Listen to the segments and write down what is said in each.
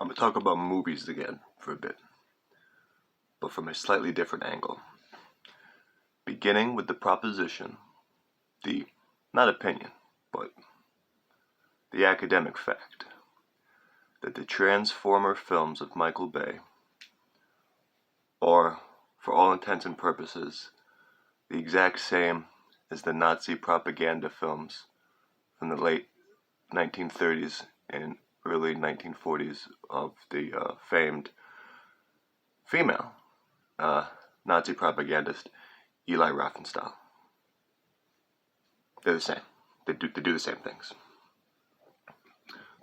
I'm going to talk about movies again for a bit, but from a slightly different angle. Beginning with the proposition, not opinion, but the academic fact, that the Transformer films of Michael Bay are, for all intents and purposes, the exact same as the Nazi propaganda films from the late 1930s and early 1940s of the famed female Nazi propagandist Eli Riefenstahl. They're the same. They do the same things.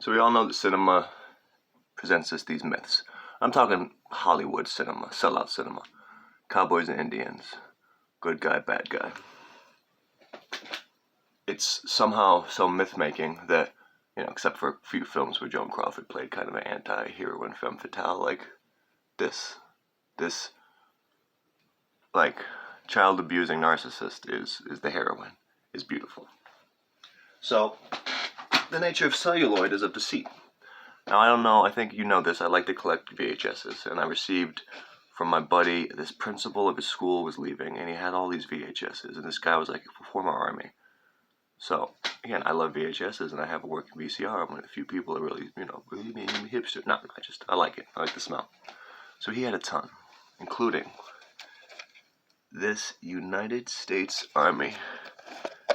So we all know that cinema presents us these myths. I'm talking Hollywood cinema, sellout cinema, cowboys and Indians, good guy, bad guy. It's somehow so myth-making that, except for a few films where Joan Crawford played kind of an anti-hero and femme fatale, like this, like, child-abusing narcissist is the heroine, is beautiful. So, the nature of celluloid is of deceit. Now, I don't know, I think you know this, I like to collect VHSs, and I received from my buddy, this principal of his school was leaving, and he had all these VHSs, and this guy was like a former Army. So, again, I love VHSs, and I have a working VCR. I'm one of the few people that really, really hipster. No, I like it. I like the smell. So he had a ton, including this United States Army.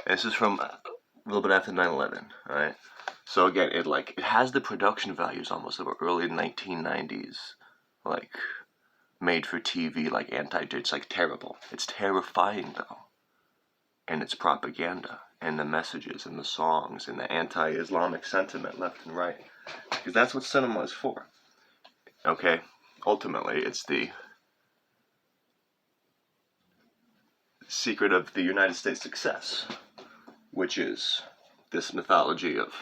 And this is from a little bit after 9/11, alright? So again, it has the production values almost of early 1990s, like, made for TV, like it's like terrible. It's terrifying though. And it's propaganda, and the messages, and the songs, and the anti-Islamic sentiment left and right. Because that's what cinema is for. Okay? Ultimately, it's the secret of the United States' success, which is this mythology of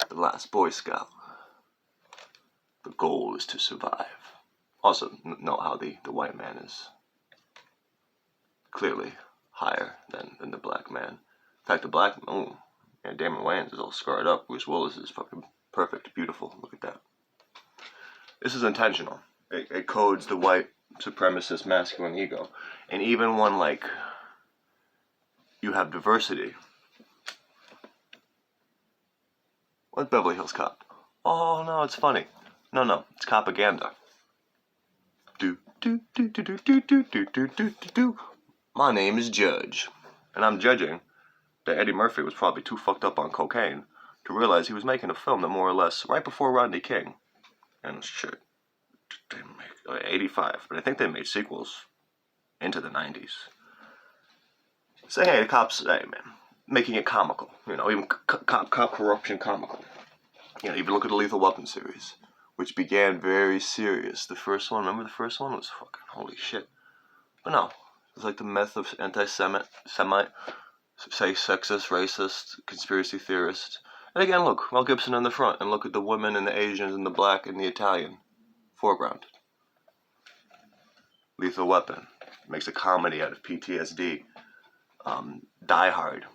the last Boy Scout. The goal is to survive. Also, note how the white man is clearly higher than the black man. In fact, the black man, Damon Wayans is all scarred up. Bruce Willis is fucking perfect, beautiful. Look at that. This is intentional. It codes the white supremacist masculine ego. And even when, like, you have diversity. What's Beverly Hills Cop? Oh, no, it's funny. No, it's propaganda. Do. My name is Judge, and I'm judging that Eddie Murphy was probably too fucked up on cocaine to realize he was making a film that more or less, right before Rodney King, and shit, they make 85, but I think they made sequels into the 90s. Say, hey, the cops, hey man, making it comical, even cop corruption comical. Even look at the Lethal Weapon series, which began very serious. The first one, remember the first one was fucking holy shit. But no. It's like the myth of anti-Semite, say sexist, racist, conspiracy theorist. And again, look, Mel Gibson in the front, and look at the women and the Asians and the black and the Italian foreground. Lethal Weapon makes a comedy out of PTSD. Die Hard.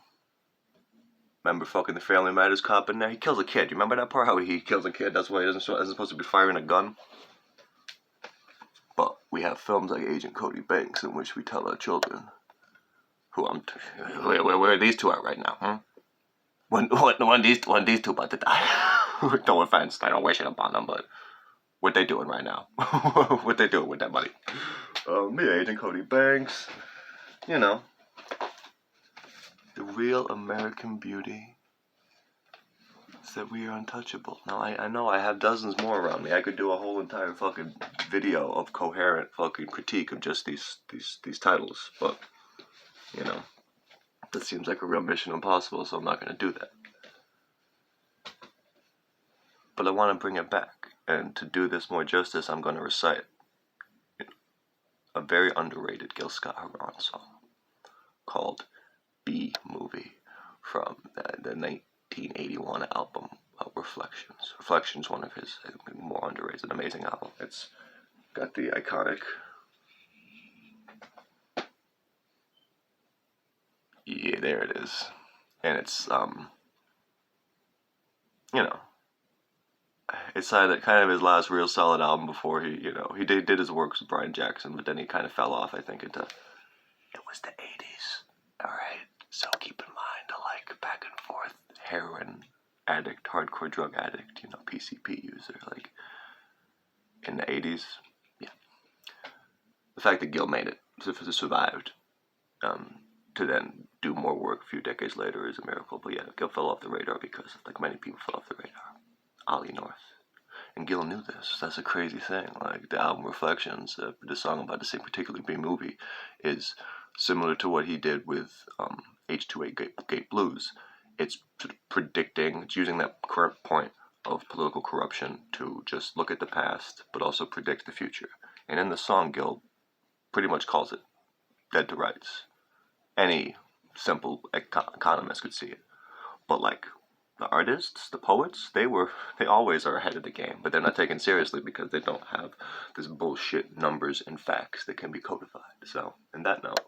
Remember fucking the Family Matters cop in there? He kills a kid. You remember that part? How he kills a kid? That's why he isn't supposed to be firing a gun. But we have films like Agent Cody Banks in which we tell our children, where are these two at right now, huh? When these two about to die. No offense, I don't wish it upon them, but what they doing right now? What they doing with that money? Me, Agent Cody Banks, the real American beauty is that we are untouchable. Now, I know I have dozens more around me. I could do a whole entire fucking video of coherent fucking critique of just these titles, but, that seems like a real mission impossible, so I'm not going to do that. But I want to bring it back, and to do this more justice, I'm going to recite a very underrated Gil Scott-Heron song called B Movie from the 1981 album Reflections. Reflections, one of his more underrated, amazing album. It's got the iconic, yeah, there it is, and it's It's kind of his last real solid album before he did his works with Brian Jackson, but then he kind of fell off, I think, into it was the 80s. All right, so keep in mind the like back and forth heroin addict, hardcore drug addict, PCP user, like in the 80s. Yeah, the fact that Gil made it, survived, to then do more work a few decades later is a miracle. But yeah, Gil fell off the radar because, like many people, fell off the radar. Ollie North. And Gil knew this. That's a crazy thing. Like the album Reflections, the song about the same particular B movie, is similar to what he did with H28 Gate Blues. It's sort of predicting, it's using that current point of political corruption to just look at the past, but also predict the future. And in the song, Gil pretty much calls it dead to rights. Any simple economist could see it. But like, the artists, the poets, they always are ahead of the game, but they're not taken seriously because they don't have this bullshit numbers and facts that can be codified. So, in that note,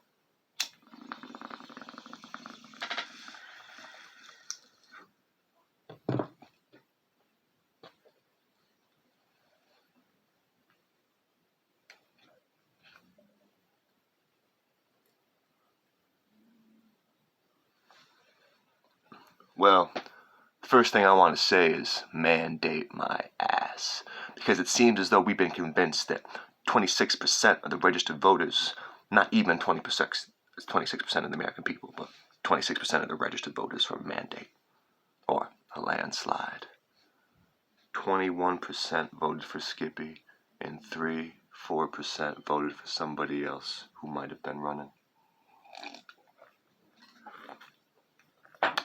well, the first thing I want to say is mandate my ass, because it seems as though we've been convinced that 26% of the registered voters, not even 20%, it's 26% of the American people, but 26% of the registered voters for a mandate or a landslide. 21% voted for Skippy, and 4% voted for somebody else who might have been running.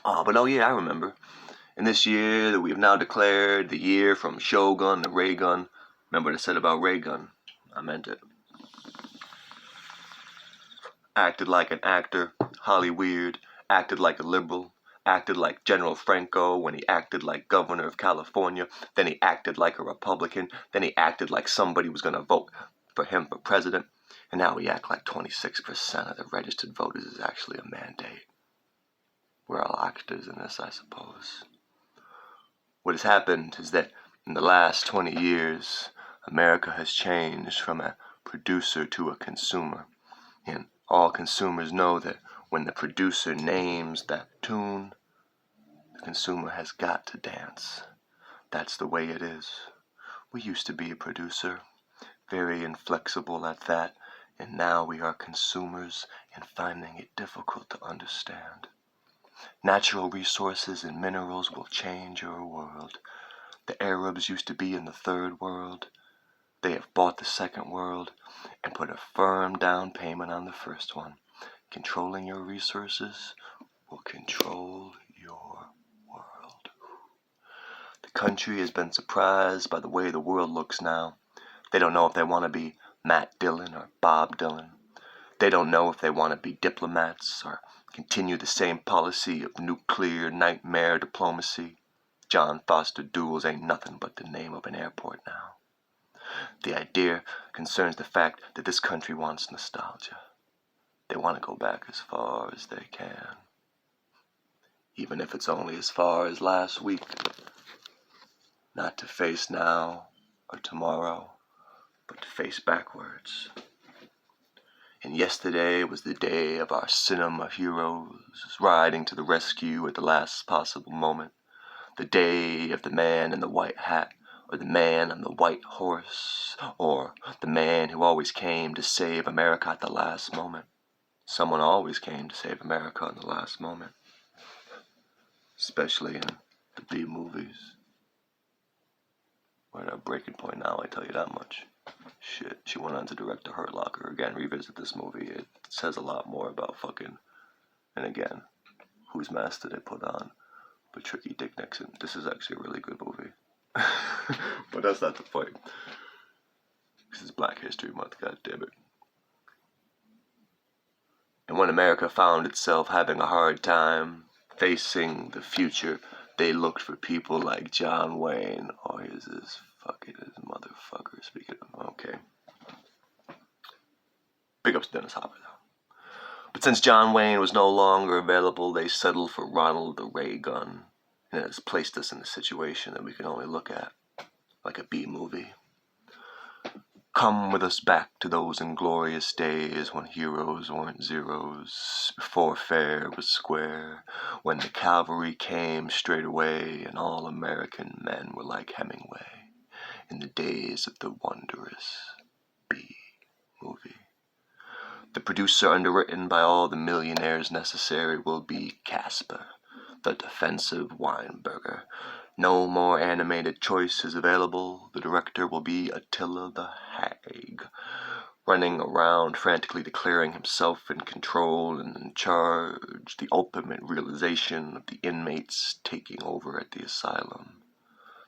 But I remember. In this year that we have now declared the year from Shogun to Reagan. Remember what I said about Reagan? I meant it. Acted like an actor, Hollyweird, acted like a liberal, acted like General Franco when he acted like governor of California, then he acted like a Republican, then he acted like somebody was going to vote for him for president, and now we act like 26% of the registered voters is actually a mandate. We're all actors in this, I suppose. What has happened is that in the last 20 years, America has changed from a producer to a consumer. And all consumers know that when the producer names that tune, the consumer has got to dance. That's the way it is. We used to be a producer, very inflexible at that, and now we are consumers and finding it difficult to understand. Natural resources and minerals will change your world. The Arabs used to be in the third world. They have bought the second world and put a firm down payment on the first one. Controlling your resources will control your world. The country has been surprised by the way the world looks now. They don't know if they want to be Matt Dillon or Bob Dylan. They don't know if they want to be diplomats or continue the same policy of nuclear nightmare diplomacy. John Foster Duels ain't nothing but the name of an airport now. The idea concerns the fact that this country wants nostalgia. They want to go back as far as they can. Even if it's only as far as last week. Not to face now or tomorrow, but to face backwards. And yesterday was the day of our cinema heroes riding to the rescue at the last possible moment. The day of the man in the white hat, or the man on the white horse, or the man who always came to save America at the last moment. Someone always came to save America in the last moment. Especially in the B movies. We're at a breaking point now, I tell you that much. Shit, she went on to direct The Hurt Locker. Again, revisit this movie. It says a lot more about fucking, and again, whose mask did they put on? But Tricky Dick Nixon. This is actually a really good movie. But that's not the point. This is Black History Month, goddammit. And when America found itself having a hard time facing the future, they looked for people like John Wayne. Oh, here's this fucking motherfucker. Speaking of, okay. Big ups to Dennis Hopper, though. But since John Wayne was no longer available, they settled for Ronald the Ray Gun. And it has placed us in a situation that we can only look at like a B-movie. Come with us back to those inglorious days when heroes weren't zeros, before fair was square, when the cavalry came straight away and all American men were like Hemingway, in the days of the wondrous B-movie. The producer underwritten by all the millionaires necessary will be Casper, the defensive Weinberger. No more animated choices available. The director will be Attila the Hag, running around frantically declaring himself in control and in charge, the ultimate realization of the inmates taking over at the asylum.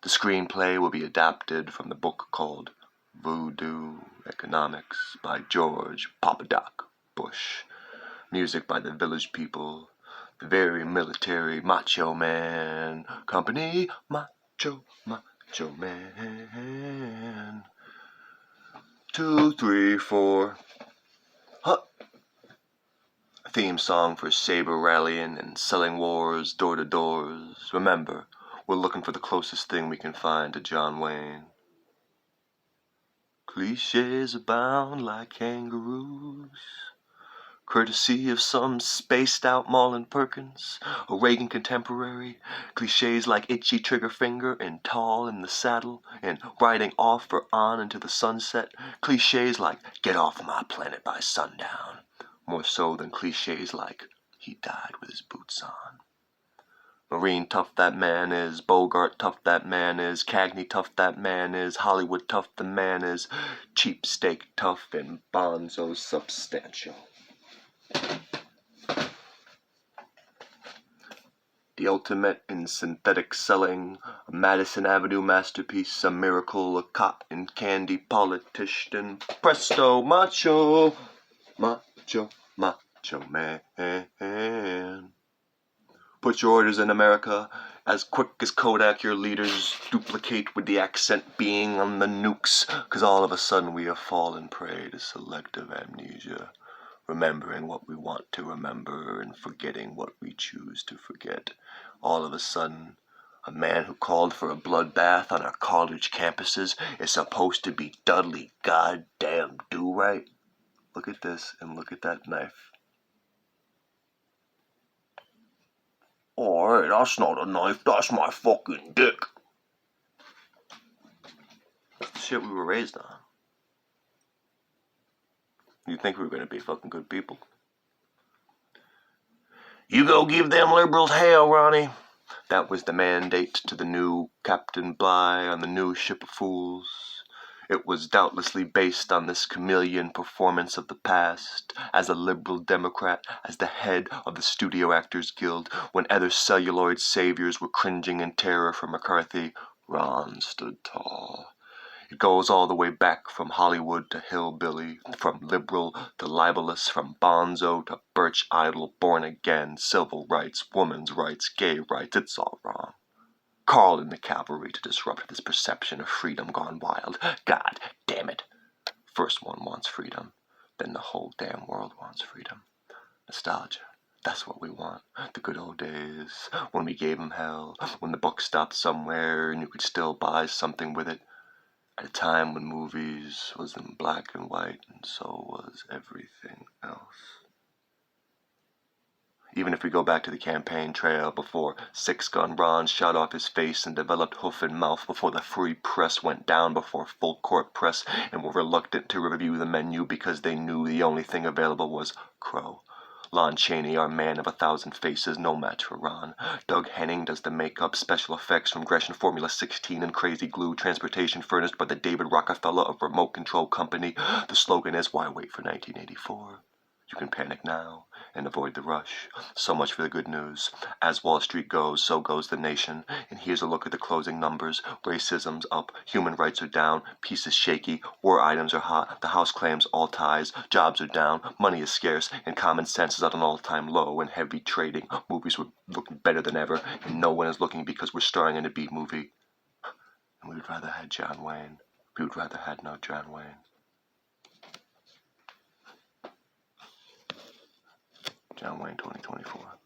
The screenplay will be adapted from the book called Voodoo Economics by George Papadoc Bush. Music by the Village People, the very military Macho Man Company. Macho Man. 2, 3, 4. Huh. A theme song for saber rallying and selling wars door to doors. Remember, we're looking for the closest thing we can find to John Wayne. Clichés abound like kangaroos, courtesy of some spaced-out Marlon Perkins, a Reagan contemporary. Clichés like itchy trigger finger and tall in the saddle and riding off or on into the sunset. Clichés like get off my planet by sundown, more so than clichés like he died with his boots on. Marine tough that man is, Bogart tough that man is, Cagney tough that man is, Hollywood tough the man is, cheapsteak tough and bonzo substantial. The ultimate in synthetic selling, a Madison Avenue masterpiece, a miracle, a cotton candy politician. Presto, macho, macho, macho man. Put your orders in America, as quick as Kodak your leaders duplicate with the accent being on the nukes, 'cause all of a sudden we have fallen prey to selective amnesia, remembering what we want to remember and forgetting what we choose to forget. All of a sudden, a man who called for a bloodbath on our college campuses is supposed to be Dudley goddamn Do-Right. Look at this and look at that knife. Oh, hey, that's not a knife, that's my fucking dick. That's the shit we were raised on. You think we were gonna be fucking good people? You go give them liberals hell, Ronnie. That was the mandate to the new Captain Bligh on the new ship of fools. It was doubtlessly based on this chameleon performance of the past, as a liberal Democrat, as the head of the Studio Actors Guild, when other celluloid saviors were cringing in terror from McCarthy. Ron stood tall. It goes all the way back from Hollywood to hillbilly, from liberal to libelous, from bonzo to birch idol, born again, civil rights, women's rights, gay rights, it's all wrong. Call in the cavalry to disrupt this perception of freedom gone wild. God damn it. First one wants freedom, then the whole damn world wants freedom. Nostalgia. That's what we want. The good old days, when we gave 'em hell, when the buck stopped somewhere and you could still buy something with it. At a time when movies was in black and white, and so was everything else. Even if we go back to the campaign trail before six-gun Ron shot off his face and developed hoof and mouth, before the free press went down, before full court press and were reluctant to review the menu because they knew the only thing available was Crow. Lon Chaney, our man of 1,000 faces, no match for Ron. Doug Henning does the makeup, special effects from Gresham Formula 16 and crazy glue, transportation furnished by the David Rockefeller of Remote Control Company. The slogan is, why wait for 1984? You can panic now and avoid the rush. So much for the good news. As Wall Street goes, so goes the nation. And here's a look at the closing numbers. Racism's up, human rights are down, peace is shaky, war items are hot, the House claims all ties, jobs are down, money is scarce, and common sense is at an all-time low, and heavy trading. Movies were looking better than ever, and no one is looking because we're starring in a B movie. And we would rather have John Wayne. We would rather have no John Wayne. John Wayne 2024.